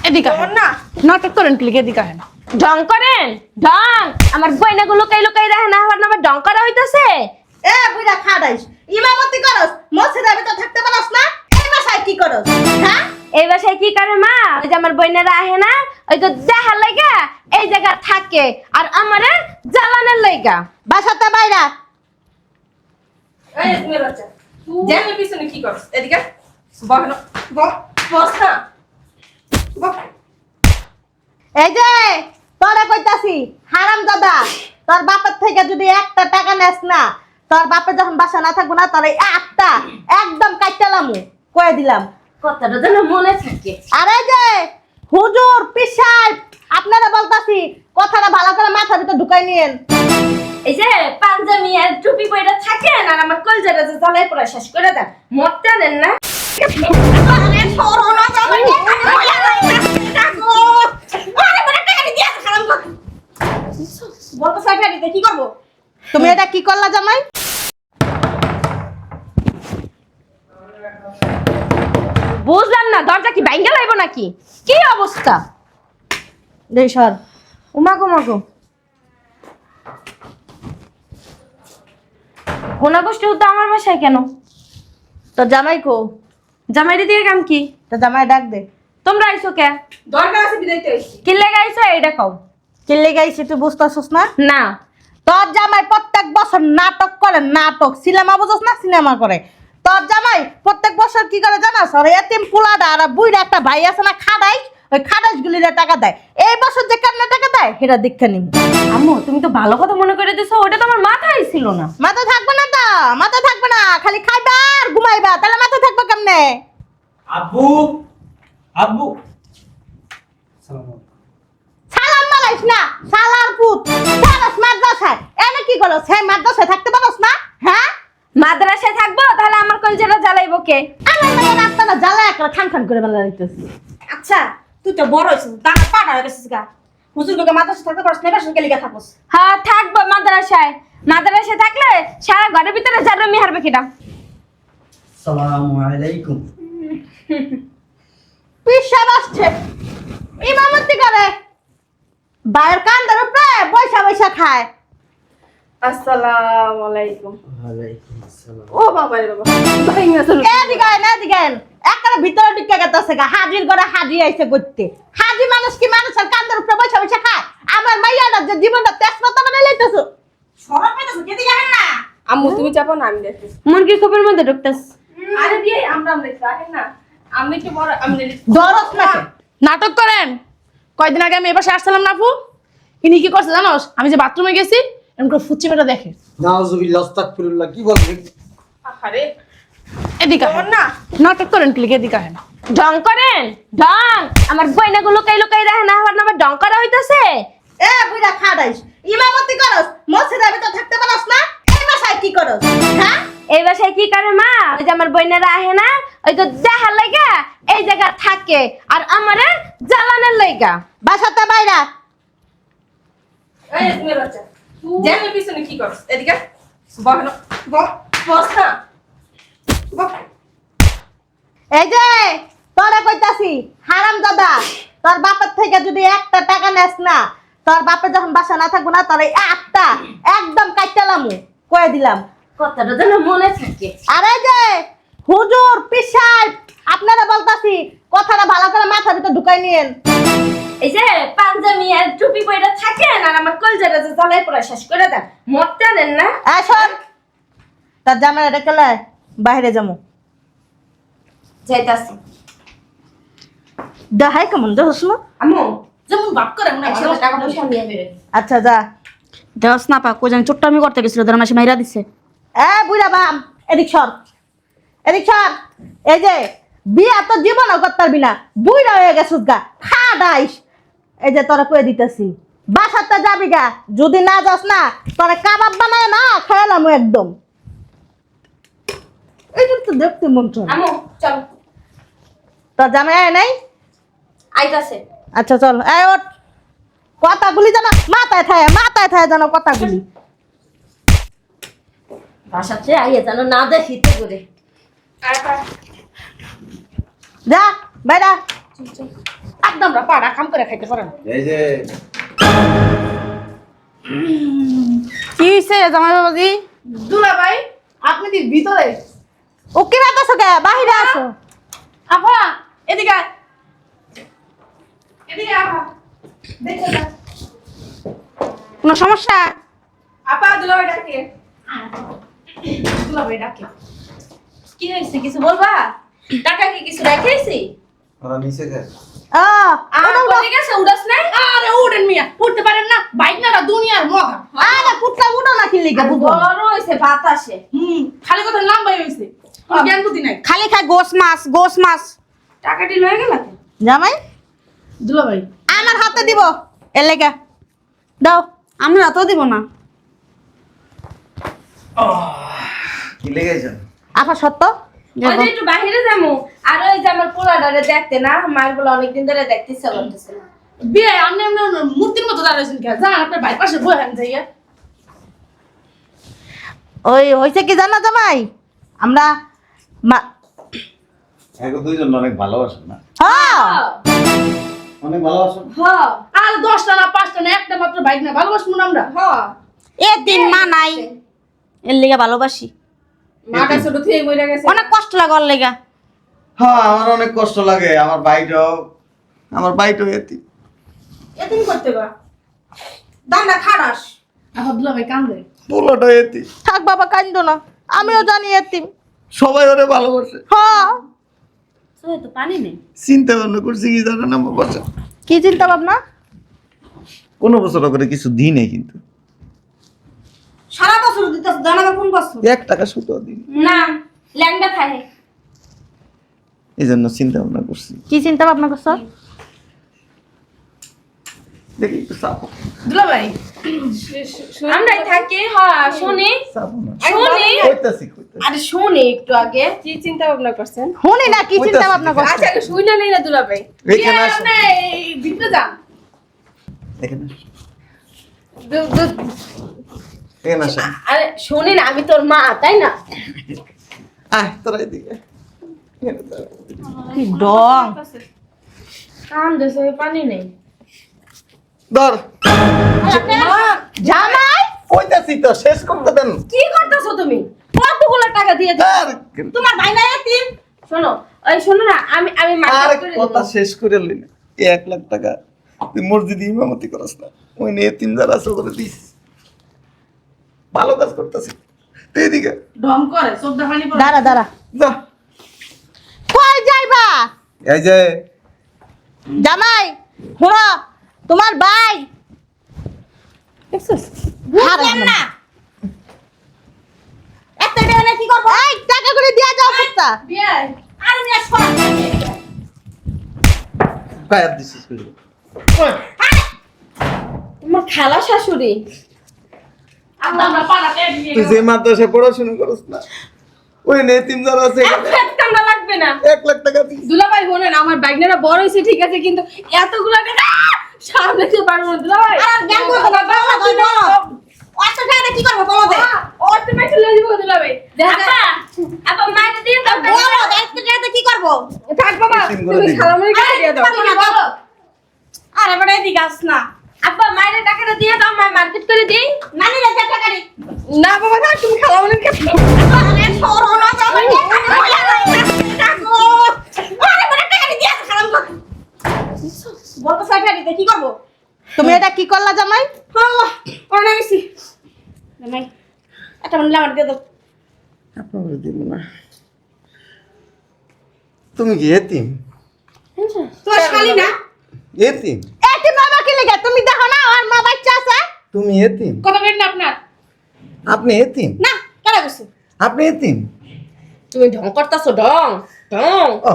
এদিকে না নাটক করেন কি এদিকে না ঢং করেন ঢং আমার বইনাগুলো লুকাই লুকাই দেখে না আমার ঢং করা হইতাছে। এ বুইড়া খাড়াইস ইমামতি করস মসজিদের ভিতর থাকতে পারস না এই বাসায় কি করস হ্যাঁ এই বাসায় কি করে মা ওই যে আমার বইনেরা আহে না ওই তো দেখার লাগা এই জায়গা থাকে আর আমারে জ্বালানোর লাগা বাসাতে বাইরা এই তুমি বাচ্চা তুই পিছনে কি করছ এদিকে বহন বস না এই যে তোরে কইতাছি হারাম দাদা তোর বাপের থেকে যদি একটা টাকা নেস না তোর বাপের যখন বাসা না থাকবো না তোর এই একটা একদম কাটতেলামু কয়ে দিলাম কথাটা যেন মনে থাকে। আরে যে হুজুর পিসাব আপনারা বলতাছি কথাটা ভালো করে মাথার ভিতর ঢুকাই নিয়েন। এই যে পাঞ্জাবি আর টুপি পরে থাকেন আর আমার কলজাটা যে জ্বালাই পড়া শেষ করে দেন মরতে দেন না। আরে সরো না বলতো সাইফারিতে কি করব তুমি এটা কি করলা জামাই? বুঝলাম না দরজা কি ভাঙ্গা লাইব নাকি কি অবস্থা? দেশর উমাগো মাগো গোনাগোষ্ঠী তো আমার বাসায় কেন? তো জামাই কো জামাইরে দিয়ে কাম কি? তো জামাই ডাক দে। তোমরা আইছো কে? দরকার আছে বিদাইতে আইছি কি লেগে আইছো এইটা কও। কিল্লে গাইছি তুই বুঝতাছস না? না তোর জামাই প্রত্যেক বছর নাটক করে নাটক সিনেমা বুঝছ না সিনেমা করে তোর জামাই প্রত্যেক বছর কি করে জানাস আর এতিম পোলাডা আর বুইড়া একটা ভাই আছে না খাদাইস ওই খাদাইস গুলিরে টাকা দেয় এই বছর যে কেমনে টাকা দেয় সেটা দীক্ষা নিব। আম্মু তুমি তো ভালো কথা মনে করে দিছো ওটা তো আমার মাথায় ছিল না। মাথা থাকবে না তো মাথা থাকবে না খালি খাইবা আর ঘুমাইবা তাহলে মাথা থাকবে কেমনে? আব্বু আব্বু সালাম মালাইস না সালার পুত জানাস মাদ্রাসায় এনে কি করস হ্যাঁ মাদ্রাসায় থাকতে পারস না হ্যাঁ মাদ্রাসায় থাকবো তাহলে আমার কলজাটা জ্বালাইবো কে? আমার মেয়ের আপনারা জ্বালা একটা খান খান করে বেলা দিতেছি। আচ্ছা তুই তো বড় হইছিস দাঁড়া পাড়া হয়ে গেছিস গা হুজুর লোকে মাদ্রাসা থাকতে পারছ না বেশন কেলিগা থাকস হ্যাঁ থাকবো মাদ্রাসায়। মাদ্রাসায় থাকলে সারা ঘরের ভিতরে যার মিহার বেখিটা। আসসালামু আলাইকুম। পিসা আসছে ইমামতি করে বাইরের কান্দার উপরে বৈশা বৈশা খায়। আসসালামু আলাইকুম। ওয়ালাইকুম আসসালাম। ও বাবা রে বাবা ভাইঙ্গা চল এদিকে একটা ভিতরে ঢুকে গেছে গা হাজির করে হাজি আইছে করতে হাজি মানুষ কি মানুষের কান্দার উপরে বৈশা বৈশা খায় আমার মাইয়াটা যে জীবনটা তেজপাতা বানাই লাইতেছো সরব পেতেছ কেদি জানেন না আম্মু তুমি চাপো না আমি দেখতেছি মুরগির খোপের মধ্যে ঢুকতেছ। আরে দিয়ে আমরা দেখতে রাখেন না আমি একটু বড় আমি দরস না নাটক করেন কয়দিন আগে আমি এবার আসছিলাম না আপু ইনি কি করছে জানোস আমি যে বাথরুমে গেছি এমন করে ফুচি মেটা দেখে নাউজুবিল্লাহ আস্তাগফিরুল্লাহ কি বলছেন? আরে এদিকে না নাটক করেন কি এদিকে না ঢং করেন ঢং আমার বইনাগুলো লুকাই লুকাই দেখে না আমার ঢং করা হইতাছে। এ বুইড়া খাড়াইস ইমামতি করস মসজিদের ভিতর থাকতে পারস না এই বাসায় কি করস হ্যাঁ এই বাসায় কি করে মা ওই যে আমার বইনেরা আহে না ওই তো দেখার লাগা এই জায়গা থাকে আর আমারে জ্বালানোর লাগা বাসাতে বাইরা এই তুমি বাচ্চা তুই পিছনে কি করছ এদিকে বহন বস না এই যে তোরে কইতাছি হারাম দাদা তোর বাপের থেকে যদি একটা টাকা নেস না তোর বাপের যখন বাসা না থাকবো না তোর এই একটা একদম কাটতেলামু কয়ে দিলাম কথাটা যেন মনে থাকে। আরে যে হুজুর পিসাব আপনারা বলতাছি কথাটা ভালো করে মাথার ভিতর ঢুকাই নিয়েন। এই যে পাঞ্জাবি আর টুপি পরে থাকেন আর আমার কলজাটা যে জ্বালাই পড়া শেষ করে দেন মরতে দেন না। শোন তার জামাই রেখে লাই বাইরে যাবো যাইতাছি দেখাই কেমন দেখছ না আম্মু যেমন বাপ করে মনে একসাথে টাকা পয়সা নিয়ে বেরোয়। আচ্ছা যা দেওয়াস না পা কোজান ছোট্টামি করতে গেছিল তোর মাসে মাইরা দিছে। বুড়া বাম এদিক সর এদিক সর এই যে বিয়া তো জীবনও করতে পারবি না বুড়া হয়ে গেছিস গা খা ডাইস এই যে তোরা কয়ে দিতেছি বাসাতে যাবি গা যদি না যাস না তোরা কাবাব বানায় না খেলাম একদম এইটা তো দেখতে মন চল আম্মু চল তোর জামাই আয় নাই আইতাছে। আচ্ছা চল এই ওঠ কথাগুলি জানো মাথায় থায় জানো কথাগুলি বাসাতে আইয়া জানো না দেখিতে করে যা বাইরা খাদ্দামরা পাড়া কাম করে খাইতে পারে না। এই যে কি হইছে জামাই বাবাজি? দুলা ভাই আপনি কি ভিতরে? ও কি বাতাছো কে? বাহিরে আসো। আপা এদিকে আয়। এদিকে আপা দেখো না। কোনো সমস্যা? আপা দুলা ভাই ডাকে। দুলা ভাই ডাকে। কি হয়েছে কিছু বলবা? টাকা কি কিছু রেখেছি? ওরা নিচে খায়। ও আর বলে গেছে উড়াস নাই? আরে উঠেন মিয়া, উঠতে পারেন না? বাইক না দুনিয়ার মগা। আরে পুতলা উঠো না কি লিগা বুঝো? বড় হইছে বাতাসে। খালি কথা লম্বাই হইছে। কোন জ্ঞান বুদ্ধি নাই। খালি খায় গোস মাছ। টাকাটি লয়ে গেল কে? জামাই দুলা ভাই আমার হাতে দিব এর লেগা দাও। আমি রাতেও দিব না। কি লেগেছেন? আপা সত্য ওই যে একটু বাইরে যামু আর ওই যে আমার পোলাডারে দেখতে না মারগুলো অনেকদিন ধরে দেখতে ইচ্ছা করতেছে না। বিয়ে আমনে আমনে মূর্তির মতো দাঁড়াইছেন কে? যান আপনার বাইক পাশে বয়ে হেন যাইয়া। ওই হইছে কি জানো জামাই, আমরা এখন দুইজন অনেক ভালোবাসেন না? হ্যাঁ অনেক ভালোবাসেন। হ্যাঁ আর 10টা না 5টা না একটা মাত্র বাইক না ভালোবাসবো না আমরা? হ্যাঁ এতিম মা নাই, এর লেগা ভালোবাসি। মাটা ছোট থেকে মরে গেছে। অনেক কষ্ট লাগে ওর লেগা। হ্যাঁ আমার অনেক কষ্ট লাগে। আমার বাইটাও এতিম। এতিম করতে বা দানা খারাস। এখন দুলা ভাই কান্দে। পোলাটাও এতিম। থাক বাবা কান্দো না, আমিও জানি এতিম। সবাই ওরে ভালোবাসে। হ্যাঁ তুই তো পানি নেই। চিন্তা ভাবনা করছি কি জানেন আমার বাচ্চা? কি চিন্তা ভাবনা? কোনো বছর করে কিছু দিই নাই, কিন্তু সারা বছর দিতেছ, জানা কোন বছর? 1 টাকা সুতো দিই। না ল্যাংডা থাকে। এই জন্য চিন্তা ভাবনা করছি। কি চিন্তা ভাবনা করছো? দেখি একটু চাপো। দুলা ভাই আমরাই থাকি। হ্যাঁ শুনি চাপো না। শুনি। কইতাছি। আরে শুনি একটু আগে কি চিন্তা ভাবনা করছেন? শুনি না কি চিন্তা ভাবনা করছো? আচ্ছা আগে শুই না নেই না দুলা ভাই। এখানে আসো। আপনি ভিতরে যান। এখানে আসো। দু- এখানে আসো। আরে শুনি না, আমি তোর মা তাই না? আয় তোরা এদিকে। এখানে দাঁড়া। কি ডং। কান দেশে পানি নেই। ধর। জামাই কইতাছি তো, শেষ করতে দেন। কি করতেছো তুমি? কতগুলো টাকা দিয়ে দিছো? আর তোমার ভাই না এতিম? শোনো ওই শোনো না, আমি আর মার্কেট করে কথা দেব। শেষ করে লই না। 1 লাখ টাকা তুই মসজিদে ইমামতি করস না? ওই নিয়ে 3 যারা আছে করে দিস। ভালো কাজ করতেছি। তুই এদিকে ঢং করে চোখ দেখানি পড়ে। দাঁড়া দাঁড়া, যা। কই যাইবা? এই যে জামাই হুড়ো, তোমার ভাই দেখছিস বুঝলাম না। এত টাকা কি করব? এই টাকা করে দিয়া যাও কুত্তা। বিয়ে আর নিয়ে সর। গায়েব দিছিস কই? তোমার খালা শাশুড়ি। আমরা পাড়াতে দিয়ে তুই যে মাদ্রাসায় পড়াশোনা করস না? ওই নিয়ে 3 যারা আছে এক টাকা লাগবে না। 1 লাখ টাকা দিস। দুলা ভাই শোনেন, আমার বাইকনারা বড় হইছে ঠিক আছে, কিন্তু এতগুলো টাকা সামনে যেতে পারবো না দুলা ভাই। আর জ্ঞান করতে না, বাবা তুই বলো অত টাকা কি করব বলো দে। অটোমেটিক লয়ে দিব দুলা ভাই। আপা আপা মাইতে দিয়ে দাও। বলো এত টাকা কি করব? থাক বাবা, তিন করে তুমি দিবি। খালামণি কাছে দিয়ে দাও। তুমি বলো। আরে বেটা এদিকে আস না। আপা মায়ের টাকাটা দিয়ে দাও, মা মার্কেট করে দিই। নানি রে টাকা দি। না বাবা থাক, তুমি খালামণির কাছে দাও। আরে সরো না জামাই। টাকা আরে বড় টাকা দিয়া খারাপ কর। বলতো সাইফা দিতে কি করব? তুমি এটা কি করলা জামাই? আল্লাহ অনেক গেছি। জামাই একটা মনে আমার দিয়ে দাও। আপনারা দিব না। তুমি কি এতিম? তোর শালি না? এতিম? এটি মামা কি লাগা? তুমি দেখো না আর মা বাচ্চা আছে? তুমি এতিম? কথা বলেন না আপনার। আপনি এতিম? না কেডা কইছে? আপনি এতিম? তুমি ঢং করতেছো, ঢং ঢং। ও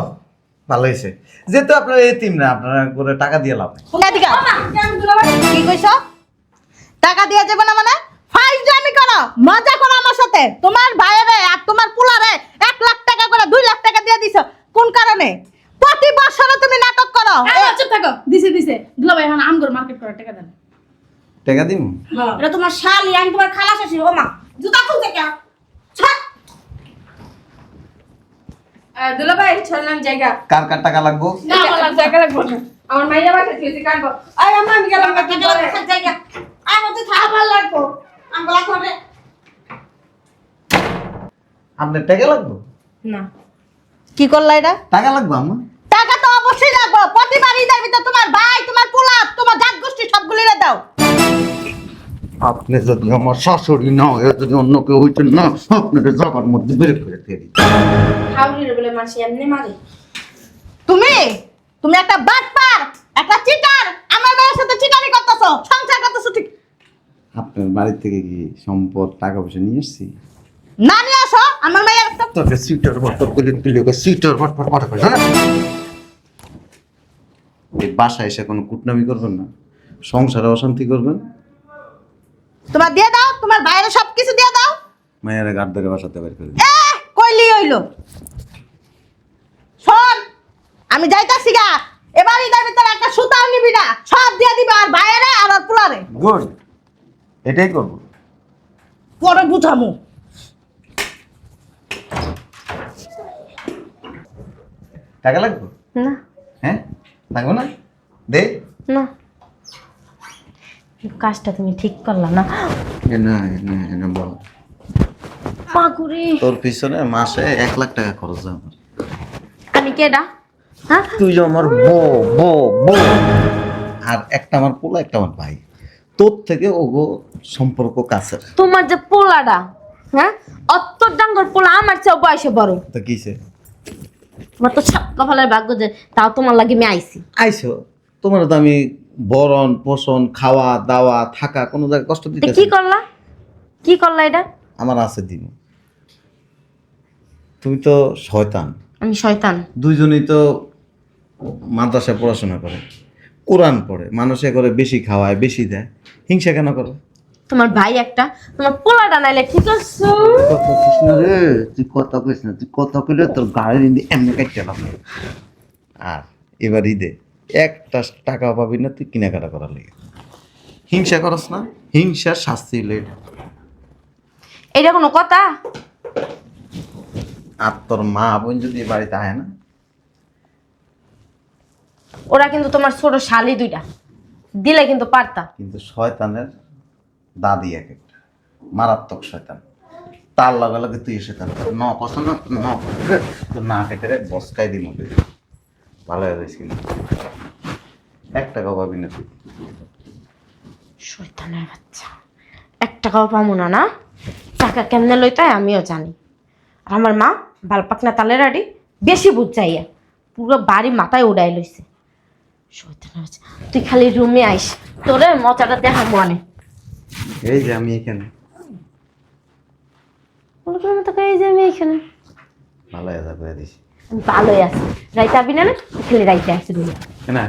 ভালো হয়েছে। যেহেতু আপনারা এতিম না, আপনারা করে টাকা দিয়ে লাভ নেই। এদিকে আও। কি কইছো? টাকা দিয়া যাবে না মানে? ফাইজলামি করো, মজা করো আমার সাথে। তোমার ভাইরে আর তোমার পোলারে 1 লাখ টাকা করে 2 লাখ টাকা দিয়ে দিছো কোন কারণে? প্রতি বছরে তুমি নাটক করো। চুপ থাকো। দিছে দুলা ভাই এখন আমগর মার্কেট করার টাকা দেন। টাকা দিম? এটা তোমার শালি, আমি তোমার খালা শাশুড়ি। ও মা জুতা খুলতে কে? ছাড়। দুলা ভাই চললাম জায়গা। কার কার টাকা লাগবো? না আমার জায়গা লাগবে না। আমার মাইয়া বাসা তুই কানবো। আই আম্মা আমি গেলাম না কি করে? জায়গা আমাদের খাবার লাগবো আমরা করে আপনার টাকা লাগবো? না। কি করলা এটা? টাকা লাগবো আম্মা? টাকা তো অবশ্যই লাগবে। প্রতিবার ঈদের ভিতর তোমার ভাই, তোমার পোলা, তোমার জাত গোষ্ঠী সবগুলিরে দাও। আপনি যদি আমার শাশুড়ি না হয়ে যদি অন্য কেউ হইতেন না, আপনাদের জগার মধ্যে বের করে দিয়ে দিত। হাউলির বলে মাসি এমনি মারে। তুমি তুমি একটা বাটপার, একটা চিটার, আমার ভাইয়ের সাথে চিটারি করতেছো, সংসার করতেছো ঠিক আপনার বাড়ি থেকে কি সম্পদ টাকা পয়সা নিয়ে এসছি? না নিয়ে আসো। আমার ভাইয়ের একটা তোকে সিটার বাটপার করে দিলে সিটার বাটপার কথা কইছ না? এই বাসায় এসে কোনো কুটনামি করবেন না, সংসারে অশান্তি করবেন, তোমার দিয়ে দাও, তোমার ভাইয়ের সবকিছু দিয়ে দাও। মায়ের গাড় ধরে বাসাতে বের করে দিন। কইলি হইলো। শোন, আমি যাইতাছি গা। এবার ঈদের ভিতরে একটা সুতাও নিবি না, সব দিয়ে দিবে আর ভাইয়েরে আর ওর পোলারে। গুড, এটাই করবো। পরে বুঝামু। টাকা লাগবে? না হ্যাঁ লাগবে না? দে না। কাজটা তুমি ঠিক করলা না। না বল। মাগুরি তোর পিছনে মাসে 1 লাখ টাকা খরচ হয় আমার। আমি কেডা? হ্যাঁ তুই যে আমার বউ আর একটা আমার পোলা, একটা আমার ভাই। তোর থেকে ওগো সম্পর্ক কাছের। তোমার যে পোলাটা, হ্যাঁ অত ডাঙ্গর পোলা আমার চেয়ে বয়সে বড়। তো কিসে তোমার তো সব কপালের ভাগ্য যে তাও তোমার লাগে আমি আইছি। আইসো? তোমার তো আমি বরণ পোষণ, খাওয়া দাওয়া, থাকা কোনো জায়গায় কষ্ট তো দিতে কি করলা? কি করলা এটা? আমার আছে দিন। তুমি তো শয়তান। আমি শয়তান? দুইজনই তো মাদ্রাসায় পড়াশোনা করে, কোরআন পড়ে, মানুষে করে বেশি খাওয়ায়, বেশি দেয়, হিংসা কেন করো? তোমার ভাই একটা, তোমার পোলাটা নাইলে ঠিক আছে। কথা কইস না রে, তুই কথা কইস না, তুই কথা কইলে তোর গাড়ির ইন্দি এমনি কাটতে লাগবে। আর এবার ঈদে একটা টাকা পাবি না তুই কেনাকাটা করার লেগে। হিংসা করস না? হিংসার শাস্তি হলো এটা। এটা কোনো কথা? আর তোর মা বোন যদি বাড়িতে আয় না, ওরা কিন্তু তোমার ছোট শালি দুইটা, দিলে কিন্তু পারতা। কিন্তু শয়তানের দাদি এক একটা মারাত্মক শয়তান। তার লগে লগে তুই শয়তান। ন কষ্ট না, ন তো না খেতে রে বসকাই দিন ওদের। ভালো হয়ে যাইস কিন্তু 1 টাকাও পাবি না তুই। শয়তানের বাচ্চা, 1 টাকাও পাবো না। না টাকা কেমনে লইতাই আমিও জানি। আর আমার মা বালপাকনা তালের আড়ি বেশি বুঝ যাইয়া পুরো বাড়ি মাথায় উড়াই লইছে। শয়তানের বাচ্চা, তুই খালি রুমে আইস, তোরে মজাটা দেখা মনে। এই যে আমি এখানে, এই যে আমি এখানে ভালো হয়ে যাবে দিস আমি ভালোই আছি। রাইতে আবি না? না তুই খালি রাইতে আসি রুমে। না।